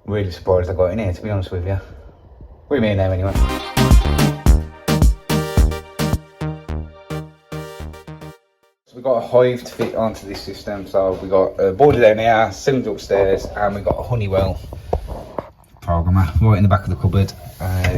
I'm really surprised I got in here, to be honest with you. We're in here now anyway. So we got a Hive to fit onto this system. So we got a boiler down here, cylinder upstairs, and we got a Honeywell programmer right in the back of the cupboard.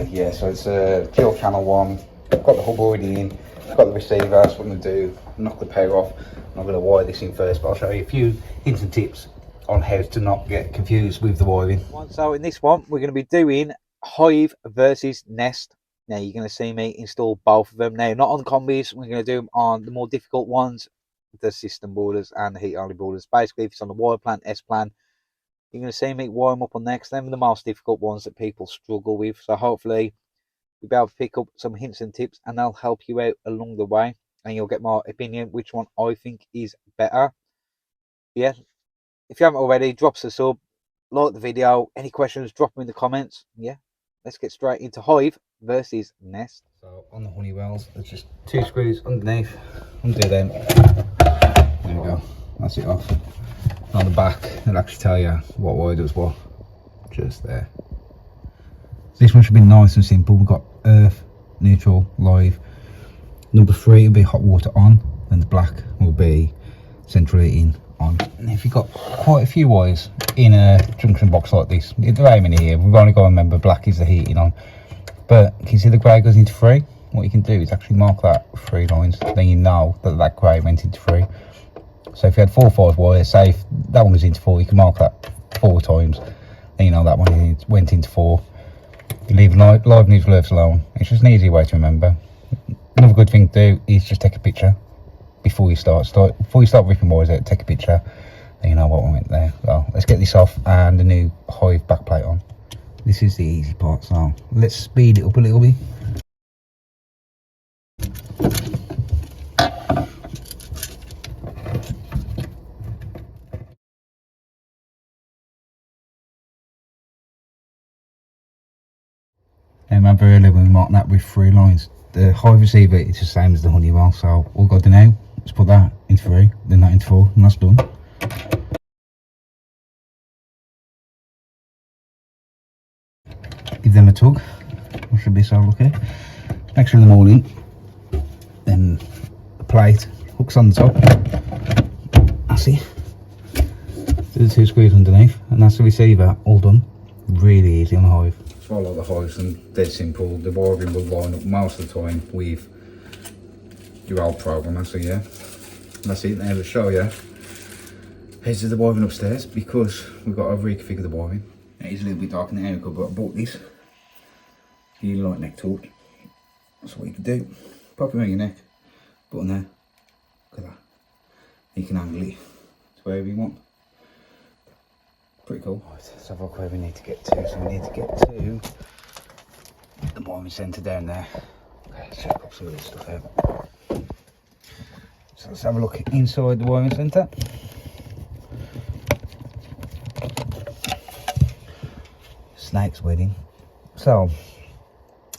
Yeah, so it's a dual channel one. Got the hub already in. Got the receiver. So what I'm going to do, knock the power off. I'm going to wire this in first, but I'll show you a few hints and tips on how to not get confused with the wiring. So in this one, we're going to be doing Hive versus Nest. Now you're going to see me install both of them. Now, not on combis. We're going to do them on the more difficult ones, the system boilers and the heat only boilers. Basically, if it's on the wire plan, S plan, you're going to see me wire them up on there, because them are the most difficult ones that people struggle with. So hopefully you'll be able to pick up some hints and tips, and they'll help you out along the way, and you'll get my opinion which one I think is better. Yeah, if you haven't already, drop us a sub, like the video. Any questions, drop them in the comments. Yeah, let's get straight into Hive versus Nest. So on the Honeywells, there's just 2 screws underneath. Undo them. There we go. That's it off. On the back, it'll actually tell you what wire does what. Just there. This one should be nice and simple. We've got earth, neutral, live. Number 3 will be hot water on, and the black will be central heating on. And if you've got quite a few wires in a junction box like this, there ain't many here. We've only got to remember black is the heating on. But can you see the grey goes into 3? What you can do is actually mark that 3 lines, then you know that that grey went into 3. So if you had 4 or 5 wires, say if that one goes into 4, you can mark that 4 times, then you know that one went into 4. You leave live neutral earths alone. It's just an easy way to remember. Another good thing to do is just take a picture before you start ripping wires out. Take a picture, then you know what went there. So let's get this off and the new Hive backplate on. This is the easy part, so let's speed it up a little bit. Remember earlier when we marked that with 3 lines, the Hive receiver is the same as the Honeywell, so all we've got to do now is put that in 3, then that in 4, and that's done. Give them a tug, that should be so lucky. Make sure them all in, then the plate hooks on the top, that's it. Do the 2 screws underneath, and that's the receiver all done. Really easy on the Hive. So I like the Hives, and dead simple. The wiring will line up most of the time with your old programmer, so yeah. That's it. Now to show you heads of the wiring upstairs, because we've got to reconfigure the wiring. It is a little bit dark in the area, but I bought this heel light neck torch. That's what you can do. Pop it around your neck, button there. Look at that. You can angle it to wherever you want. Pretty cool. Right, let's have a look where we need to get to. So we need to get to the wiring centre down there. Okay, let's check up some of this stuff out. So let's have a look inside the wiring centre. Snake's wedding. So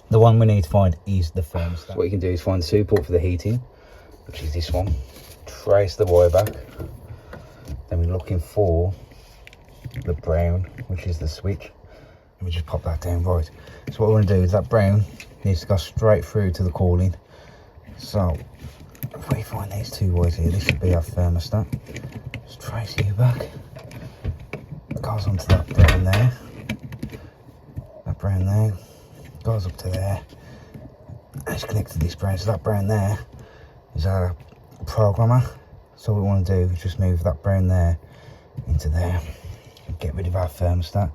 the one we need to find is the thermostat. So what you can do is find the super port for the heating, which is this one. Trace the wire back. Then we're looking for the brown, which is the switch, and we just pop that down. Right, so what we want to do is that brown needs to go straight through to the calling. So if we find these 2 wires here, this would be our thermostat. Just trace you back. It goes onto that brown there. That brown there goes up to there, and it's connected to this brown. So that brown there is our programmer. So what we want to do is just move that brown there into there. Get rid of our thermostat.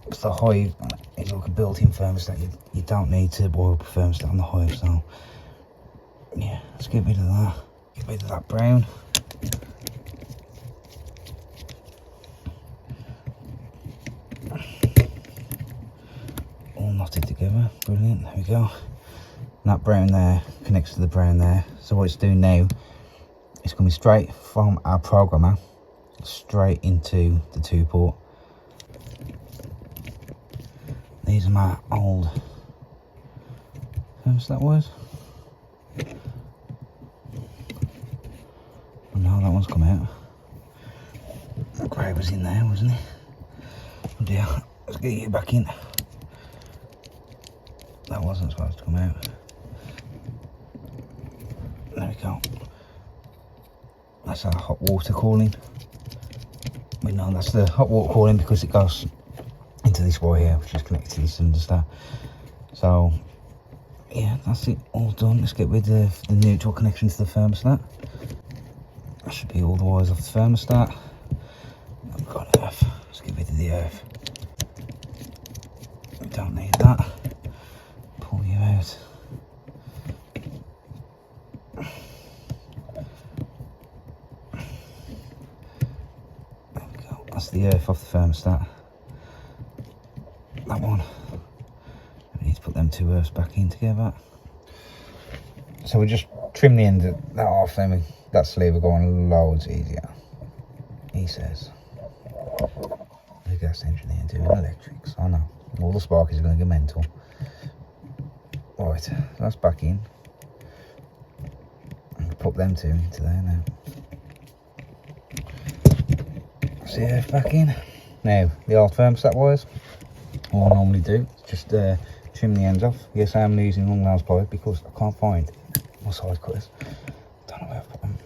It's the Hive, it's like a built-in thermostat. You don't need to boil up a thermostat on the Hive, so yeah, let's get rid of that. Get rid of that brown. All knotted together, brilliant, there we go. And that brown there connects to the brown there. So what it's doing now, it's coming straight from our programmer straight into the 2 port. These are my old thermostat wires. Oh no, that one's come out. The grey was in there, wasn't it? dear, let's get you back in. That wasn't supposed to come out. There we go. That's our hot water cooling. We know that's the hot water cooling because it goes into this wire here, which is connected to this thermostat. So yeah, that's it, all done. Let's get rid of the neutral connection to the thermostat. That should be all the wires off the thermostat. I've got earth. Let's get rid of the earth. We don't need that. Pull you out. There we go. That's the earth off the thermostat. That one. We need to put them two earths back in together. So we just trim the end of that off, then that sleeve will go on loads easier. He says. The gas engineer doing electrics. I know. All the sparkies are going to go mental. Right, that's back in. And put them two into there now. See if back in. Now, the old thermostat wires. All I normally do is just trim the ends off. Yes, I am using long nails pliers because I can't find my side cutters. Don't know where I've put them.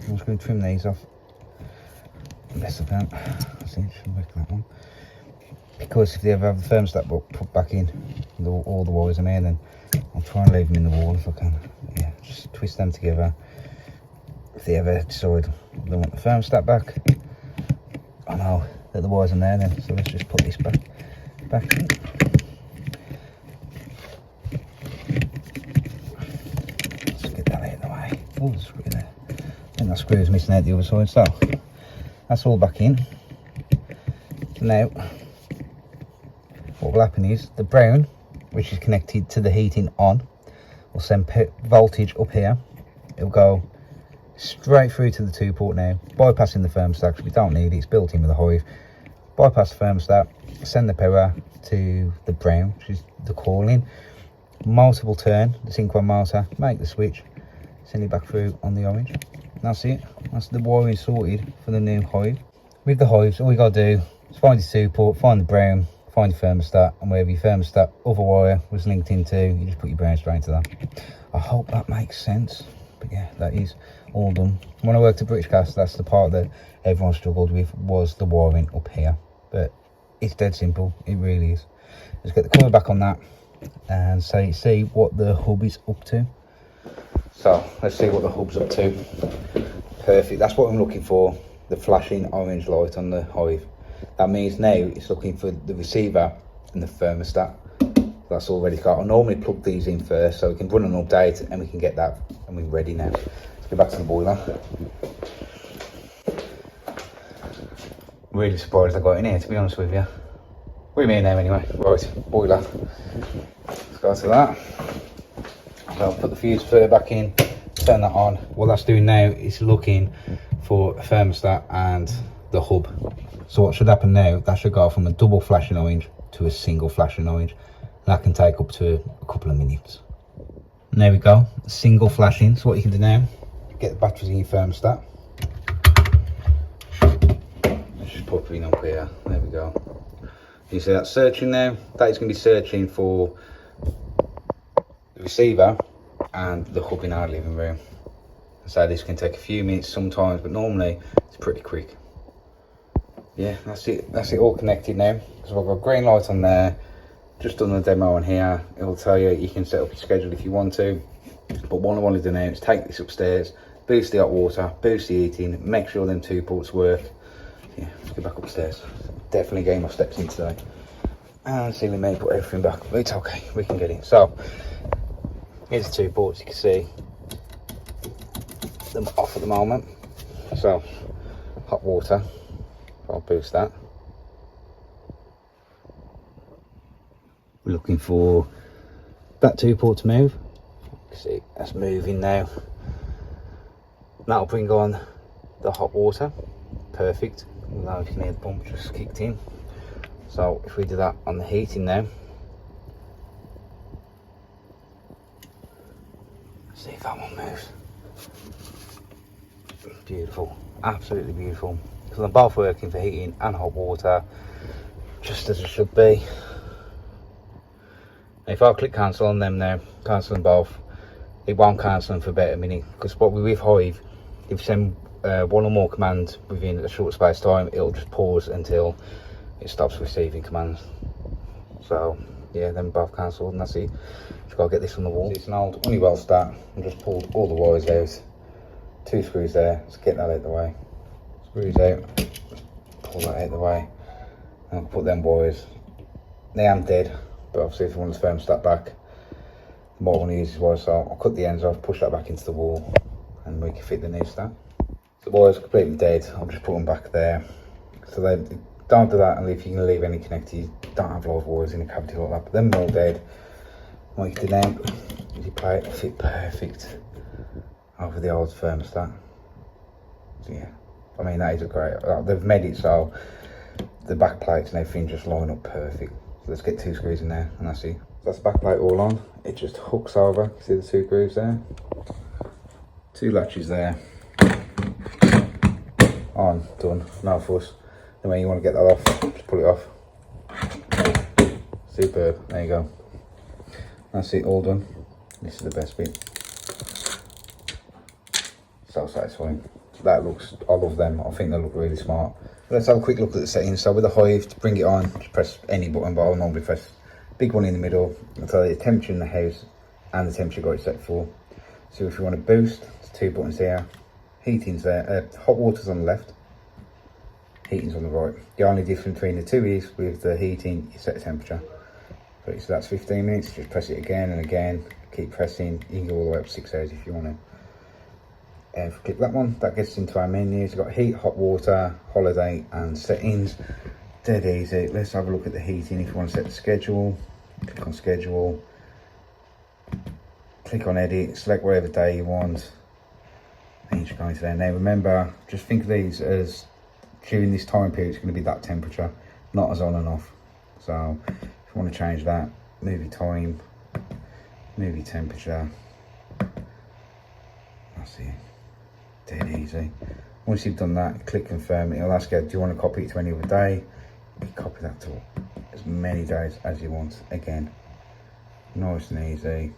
I'm just going to trim these off. Best I can. See, should break that one. Because if they ever have the thermostat put back in, all the wires in there, then I'll try and leave them in the wall if I can. But yeah, just twist them together. If they ever decide they want the thermostat back, I know that the wires in there then, so let's just put this back in. Let's get that out of the way. Oh, the screw there. I think that screw is missing out the other side, so that's all back in. So now, what will happen is the brown, which is connected to the heating on, will send voltage up here. It'll go straight through to the 2-port now, bypassing the thermostat because we don't need it, it's built in with the Hive. Bypass the thermostat, send the power to the brown, which is the cooling. Motor will turn, the synchron motor, make the switch, send it back through on the orange. That's it. That's the wiring sorted for the new Hive. With the Hives, all you got to do is find your 2-port, find the brown, find your thermostat, and wherever your thermostat other wire was linked into, you just put your brown straight into that. I hope that makes sense. But yeah, that is all done. When I worked at British Gas, that's the part that everyone struggled with, was the wiring up here. But it's dead simple, it really is. Let's get the cover back on that and see what the hub is up to. So let's see what the hub's up to. Perfect, that's what I'm looking for, the flashing orange light on the Hive. That means now it's looking for the receiver and the thermostat. That's all ready to go. I normally plug these in first so we can run an update and we can get that and we're ready now. Let's get back to the boiler. Really surprised I got in here, to be honest with you. We're in here now anyway. Right, boiler. Let's go to that. So I'll put the fuse further back in, turn that on. What that's doing now is looking for a thermostat and the hub. So what should happen now, that should go from a double flashing orange to a single flashing orange. That can take up to a couple of minutes. And there we go, single flashing. So what you can do now, get the batteries in your thermostat. Let's just put it up here, there we go. You see that searching now? That is going to be searching for the receiver and the hub in our living room. So this can take a few minutes sometimes, but normally it's pretty quick. Yeah, that's it all connected now. So I've got a green light on there. Just done the demo on here. It will tell you can set up your schedule if you want to. But what I want to do now is take this upstairs, boost the hot water, boost the heating, make sure them 2-ports work. Yeah, let's get back upstairs. Definitely getting my steps in today. And ceiling may put everything back, but it's okay, we can get it. So, here's the 2-ports, you can see them off at the moment. So, hot water, I'll boost that. We're looking for that 2-port to move. You can see that's moving now. That'll bring on the hot water. Perfect. Now you can hear the pump just kicked in. So if we do that on the heating now, see if that one moves. Beautiful, absolutely beautiful. So they're both working for heating and hot water. just as it should be. If I click cancel on them now, cancel them both, it won't cancel them for about a minute, because what we with Hive, if you send one or more commands within a short space of time, it'll just pause until it stops receiving commands. So yeah, then both cancelled, and that's it. Just gotta get this on the wall. It's an old Honeywell stat. I just pulled all the wires out, 2 screws there. Let's get that out of the way. Screws out, pull that out of the way, and I'll put them wires. They am dead, but obviously if you want the thermostat back, the more I want to use is wires. So I'll cut the ends off, push that back into the wall, and we can fit the new stat. The wires are completely dead. I'll just put them back there. So they don't do that, and if you can leave any connectors, you don't have a lot of wires in a cavity like that. But them are all dead. What you can do now is you play it fit perfect over the old thermostat. So yeah, I mean that is a great. They've made it so the back plates and everything just line up perfect. So let's get 2 screws in there, and that's it. So that's the back plate all on. It just hooks over. See the 2 grooves there? 2 latches there. On, done, no fuss. Then when you want to get that off, just pull it off. Superb, there you go. That's it, all done. This is the best bit. So satisfying. That looks, I love them. I think they look really smart. Let's have a quick look at the settings. So with the Hive, to bring it on, just press any button, but I'll normally press big one in the middle. I'll tell you the temperature in the house and the temperature got it set for. So if you want to boost, there's 2 buttons here. Heating's there, hot water's on the left, heating's on the right. The only difference between the 2 is with the heating, you set the temperature. So that's 15 minutes, just press it again and again, keep pressing. You can go all the way up 6 hours if you want to. And if you click that one, that gets into our menus. You've got heat, hot water, holiday and settings. Dead easy. Let's have a look at the heating. If you want to set the schedule, click on schedule, click on edit, select whatever day you want. And you go into there. Now remember, just think of these as during this time period, it's going to be that temperature, not as on and off. So if you want to change that, move your time, move your temperature. That's it. Dead easy. Once you've done that, click confirm. It'll ask you, do you want to copy it to any other day? You copy that to as many days as you want. Again, nice and easy.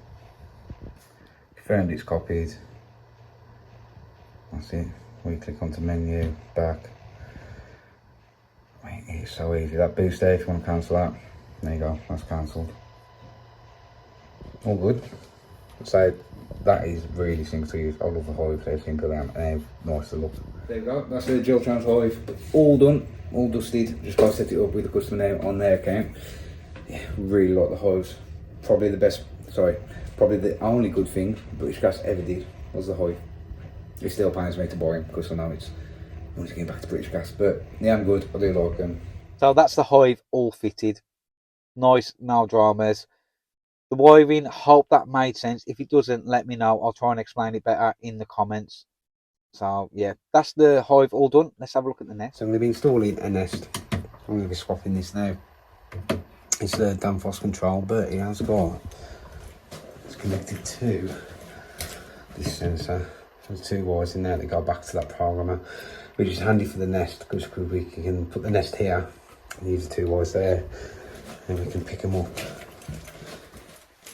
Confirmed it's copied. That's it. We click onto menu, back. Wait, it's so easy. That boost there, if you want to cancel that, there you go, that's cancelled. All good. So that is really simple to use. I love the Hive, they're simple and nice to look. There you go, that's the Jill Trans Hive. All done, all dusted. Just got to set it up with the customer name on their account. Yeah, really like the Hives. Probably the best, probably the only good thing British Gas ever did was the Hive. It still pains me to buy them because I know it's once getting back to British Gas, but yeah, I'm good. I do like them. So that's the Hive all fitted. Nice, no dramas. The wiring, hope that made sense. If it doesn't, let me know. I'll try and explain it better in the comments. So yeah, that's the Hive all done. Let's have a look at the Nest. So I'm going to be installing a Nest. I'm going to be swapping this now. It's the Danfoss control, but it has got, it's connected to this sensor. There's 2 wires in there that go back to that programmer, which is handy for the Nest because we can put the Nest here and use the 2 wires there, and we can pick them up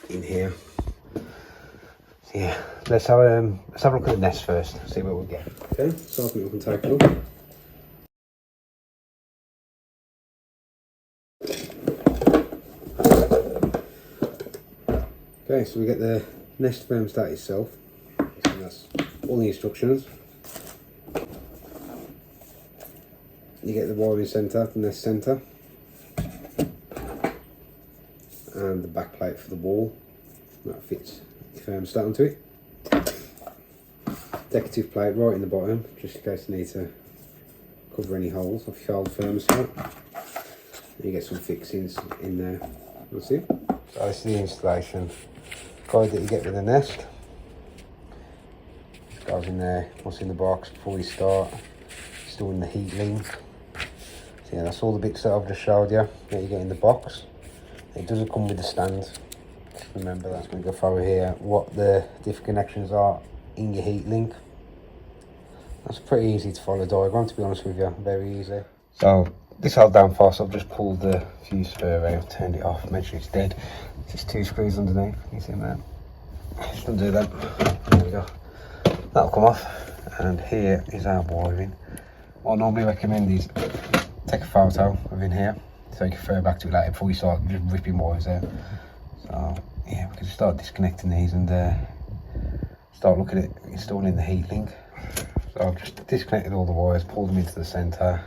in here. So yeah, let's have a look at the Nest first, see what we get. Okay, so I think we can take a look. Okay, so we get the Nest thermostat itself. So that's all the instructions. You get the wiring centre, the Nest centre, and the back plate for the wall. That fits the thermostat onto it. Decorative plate right in the bottom, just in case you need to cover any holes off your old thermostat. And you get some fixings in there. That's it. So this is the installation guide that you get with the Nest. Just goes in there, what's in the box before you start. Storing the heat link. So yeah, that's all the bits that I've just showed you that you get in the box. It doesn't come with the stand. Just remember that. I'm going to go over here what the different connections are in your heat link. That's pretty easy to follow diagram, to be honest with you, very easy. So this held down fast, I've just pulled the fuse spur out, turned it off, made sure it's dead. Just 2 screws underneath, you see that? Just undo them, there we go. That'll come off, and here is our wiring. What I normally recommend is take a photo of in here, so you can refer back to it later before you start just ripping wires out. So yeah, we can just start disconnecting these and start looking at installing the heat link. So I've just disconnected all the wires, pulled them into the centre,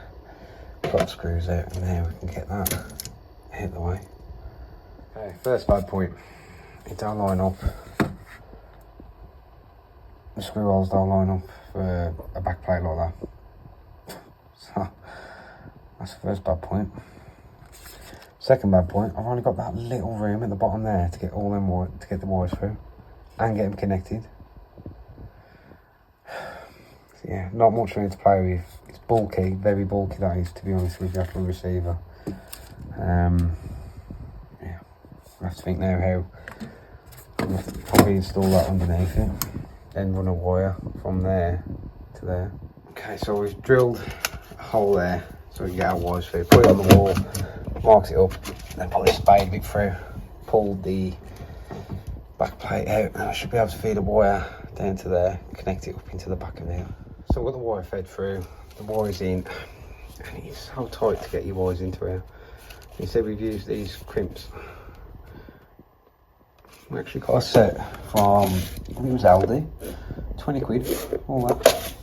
got the screws out, and now we can get that out of the way. Okay, first bad point, it don't line up. The screw holes don't line up for a back plate like that. So that's the first bad point. Second bad point, I've only got that little room at the bottom there to get all them wires, to get the wires through and get them connected. So yeah, not much room to play with. It's bulky, very bulky that is, to be honest with you, for a receiver. Yeah, I have to think now how I'm going to probably install that underneath it, then run a wire from there to there. Okay, so we've drilled a hole there so we can get our wires through, put it on the wall, marks it up, then put a spade bit through, pull the back plate out, and I should be able to feed a wire down to there, connect it up into the back of there. So I've got the wire fed through, the wire's in, and it's so tight to get your wires into here. Instead we've used these crimps. We actually got a set from, I think it was Aldi, 20 quid, all that.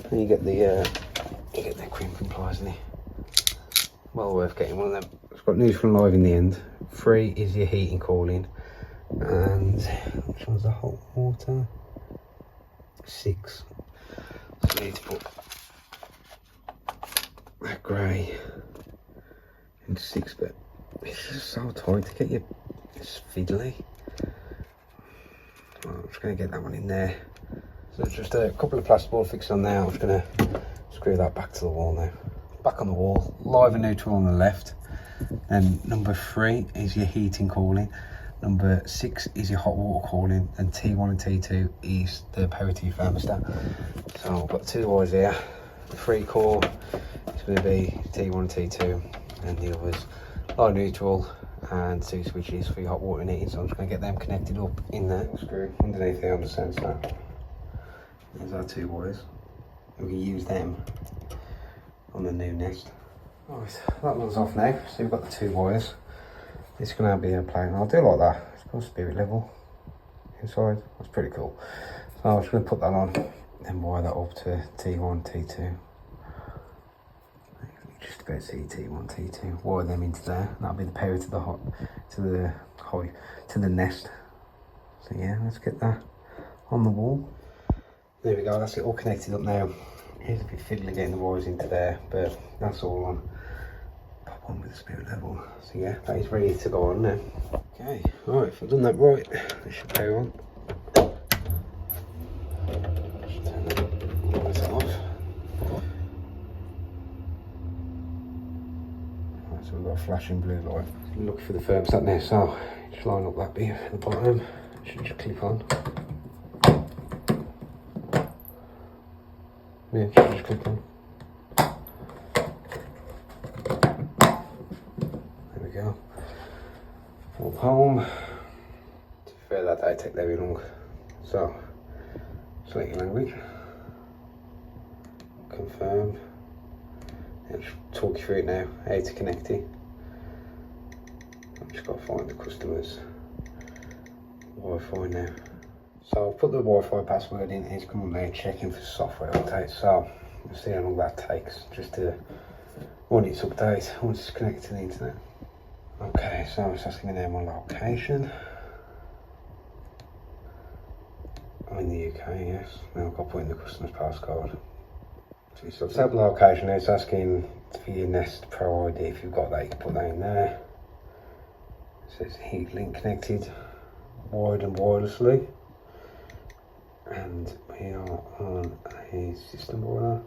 And you get the crimp and pliers in it. Well worth getting one of them. It's got news from Live in the end. 3 is your heating cooling, and which one's the hot water? 6. So you need to put that grey into 6, but it's just so tight to get your, it's fiddly. Right, I'm just going to get that one in there. So just a couple of plasterboard fixed on there. I'm just going to screw that back to the wall now. Back on the wall, live and neutral on the left. Then number 3 is your heating cooling. Number 6 is your hot water cooling, and T1 and T2 is the power to your thermostat. So I've got 2 wires here. The 3 core is going to be T1 and T2, and the others live neutral, and 2 switches for your hot water and heating. So I'm just going to get them connected up in there. Screw underneath there on the sensor. There's our 2 wires. We can use them on the new nest. Right, that one's off now. So we've got the 2 wires. It's going to be a plane. I'll do it like that. It's got spirit level inside. That's pretty cool. So I'm just going to put that on, then wire that up to T1, T2. Just about to see T1, T2. Wire them into there. That'll be the power to the Hive, to the nest. So yeah, let's get that on the wall. There we go. That's it all connected up now. Here's a bit fiddly getting the wires into there, but that's all on. Pop on with the spirit level. So yeah, that is ready to go on now. Okay, alright, if I've done that right, it should power on. Just turn that light off. Right, so we've got a flashing blue light. Look for the thermostat now, so just line up that bit at the bottom. It should just click on. Yeah, just click on. There we go. Up home. To be fair, that don't take very long. So, select your language. Confirm. And just talk you through it now, how to connect it. I've just got to find the customer's Wi-Fi now. So I've put the Wi-Fi password in, it's come up there checking for software updates. So we'll see how long that takes, just to, when it's updated, once it's connected to the internet. Okay, so it's asking me now my location. I'm in the UK, yes. Now I've got to put in the customer's passcode. So I've set the location now, it's asking for your Nest Pro ID. If you've got that, you can put that in there. It says heat link connected, wired and wirelessly. And we are on a system boiler.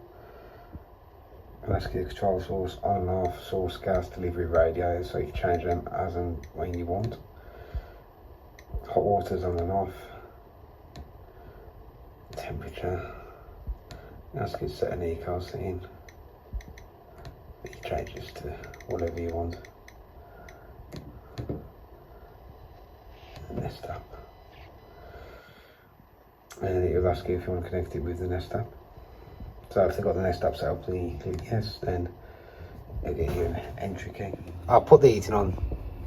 Electric control source on and off, source gas delivery radio, so you can change them as and when you want. Hot water's on and off. Temperature. Ask you to set an eco setting. You change this to whatever you want. The Nest app. And then it'll ask you if you want to connect it with the Nest app. So if they've got the Nest app set up, then you click yes, then it'll get you an entry key. I'll put the heating on,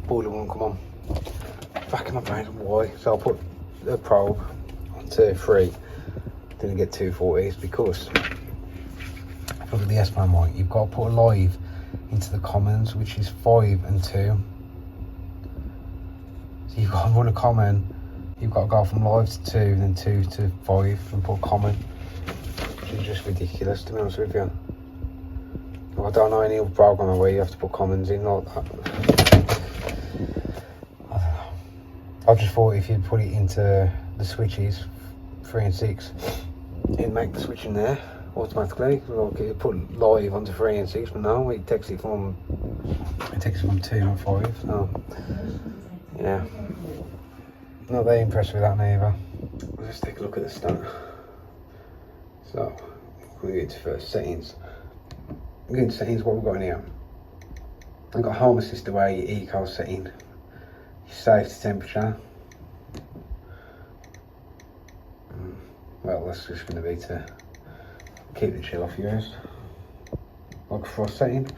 boiler won't come on. Back in my brain, why? So I'll put the probe onto 3, then I get 240s because if you look at the S-Plan mic, you've got to put a live into the commons, which is 5 and 2. So you've got to run a common, you've got to go from live to 2, then 2 to 5 and put common, which is just ridiculous to be honest with you. I don't know any other programmer where you have to put commons in like that. I don't know. I just thought if you put it into the switches, 3 and 6, it'd make the switch in there automatically. Like you put live onto 3 and 6, but no, it takes it from 2 and 5. So yeah, not very impressed with that neither. Let's take a look at the stat. So we go to first settings. We go into settings. What we've got in here, I've got home assist away, your eco setting, your safety temperature. Well, that's just going to be to keep the chill off yours. Log frost setting,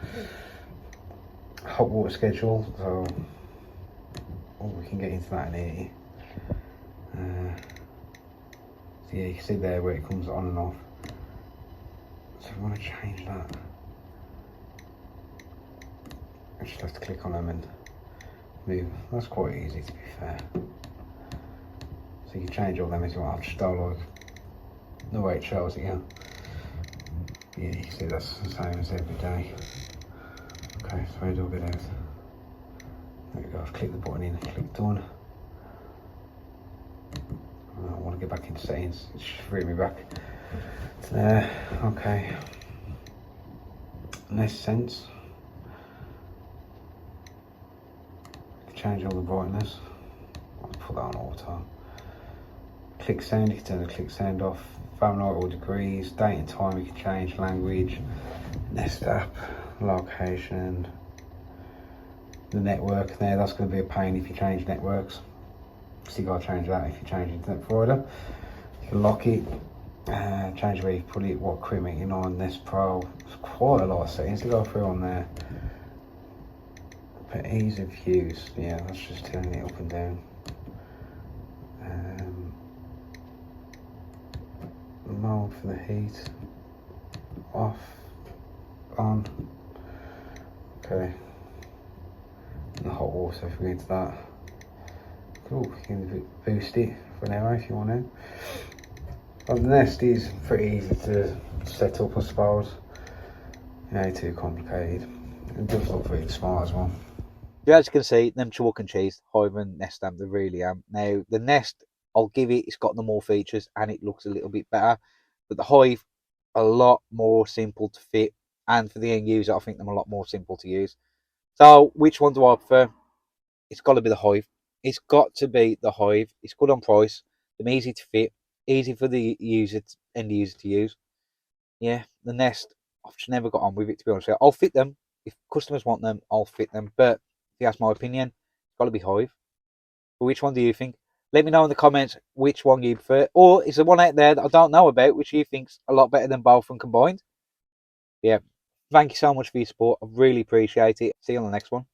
hot water schedule. So we can get into that in here. So yeah, you can see there where it comes on and off. So if we want to change that, I just have to click on them and move. That's quite easy to be fair. So you can change all them as you want. I've just done like the way it shows it, yeah. Yeah, you can see that's the same as every day. Okay, so I do a bit out. There we go, I've clicked the button in, click done. I want to get back into settings, it's just bring me back to there. Okay. Nest sense. Change all the brightness. I'll put that on auto. Click sound, you can turn the click sound off. Fahrenheit or degrees, date and time you can change, language, Nest app, location, the network there, that's going to be a pain if you change networks. So you got to change that if you change internet provider. You can lock it, change where you put it, what equipment you're on, Nest Pro. There's quite a lot of settings to go through on there. But ease of use, yeah, that's just turning it up and down. Mode for the heat, off, on. Okay. And the hot water, if we go into that. Cool, you can boost it for an hour if you want to. Well, the Nest is pretty easy to set up, I suppose. Not too complicated. It does look really smart as well. Yeah, as you can see, them chalk and cheese, Hive and Nest they really am. Now, the Nest, I'll give it, it's got the more features and it looks a little bit better. But the Hive, a lot more simple to fit. And for the end user, I think them a lot more simple to use. So, which one do I prefer? It's got to be the Hive. It's got to be the Hive. It's good on price. They're easy to fit. Easy for the end user to use. Yeah, the Nest, I've just never got on with it, to be honest with you. I'll fit them. If customers want them, I'll fit them. But if you ask my opinion, it's got to be Hive. But which one do you think? Let me know in the comments which one you prefer. Or is there one out there that I don't know about which you think's a lot better than both and combined? Yeah. Thank you so much for your support. I really appreciate it. See you on the next one.